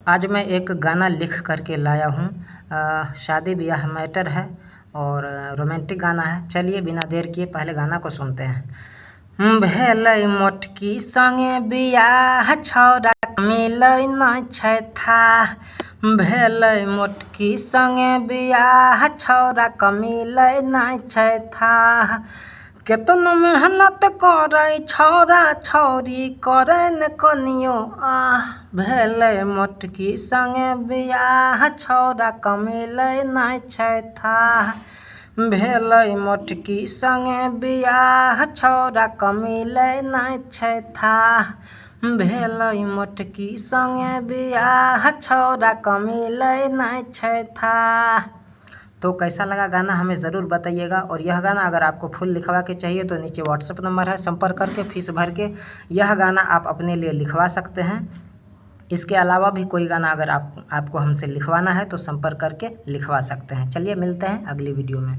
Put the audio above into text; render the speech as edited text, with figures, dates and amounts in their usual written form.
आज मैं एक गाना लिख करके लाया हूँ। शादी ब्याह मैटर है और रोमांटिक गाना है। चलिए बिना देर किए पहले गाना को सुनते हैं। भेलै मोटकी संगे बियाह छौरा मिलै नै छै था। भेलै मोटकी संगे बियाह छौरा कमिलै नै छै था। केतनो मेहनत करै छौरा छौरी करै न कनियो भेलै मोटकी संगे बियाह छौरा कमिलै नै छै था। भेलै मोटकी संगे बियाह छौरा कमिलै नै छै था। भेलै मोटकी संगे बियाह छौरा कमिलै नै छै था। तो कैसा लगा गाना हमें ज़रूर बताइएगा। और यह गाना अगर आपको फुल लिखवा के चाहिए तो नीचे व्हाट्सएप नंबर है, संपर्क करके फीस भर के यह गाना आप अपने लिए लिखवा सकते हैं। इसके अलावा भी कोई गाना अगर आपको हमसे लिखवाना है तो संपर्क करके लिखवा सकते हैं। चलिए मिलते हैं अगली वीडियो में।